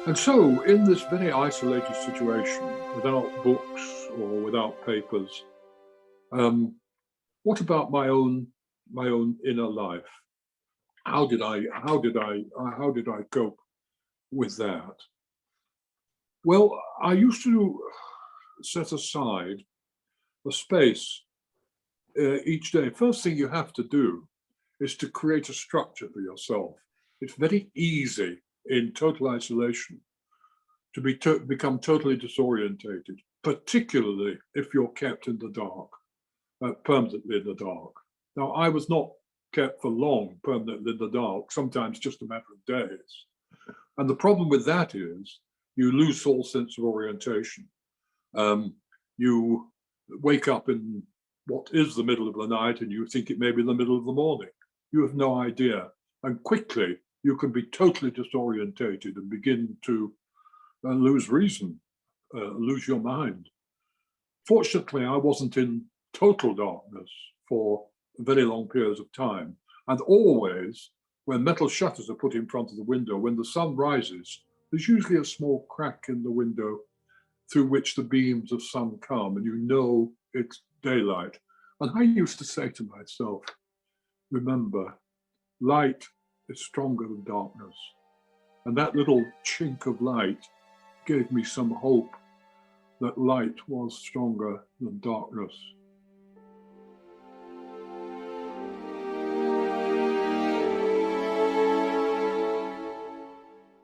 And so, in this very isolated situation, without books or without papers, um, what about my own inner life? How did I cope with that? Well, I used to set aside a space each day. First thing you have to do is to create a structure for yourself. It's very easy in total isolation to become totally disorientated, particularly if you're kept in the dark, permanently in the dark. Now, I was not kept for long permanently in the dark, sometimes just a matter of days. And the problem with that is you lose all sense of orientation. You wake up in what is the middle of the night and you think it may be the middle of the morning. You have no idea. And quickly, you can be totally disorientated and begin to lose reason, lose your mind. Fortunately, I wasn't in total darkness for very long periods of time. And always, when metal shutters are put in front of the window, when the sun rises, there's usually a small crack in the window through which the beams of sun come, and you know it's daylight. And I used to say to myself, remember, light is stronger than darkness. And that little chink of light gave me some hope that light was stronger than darkness.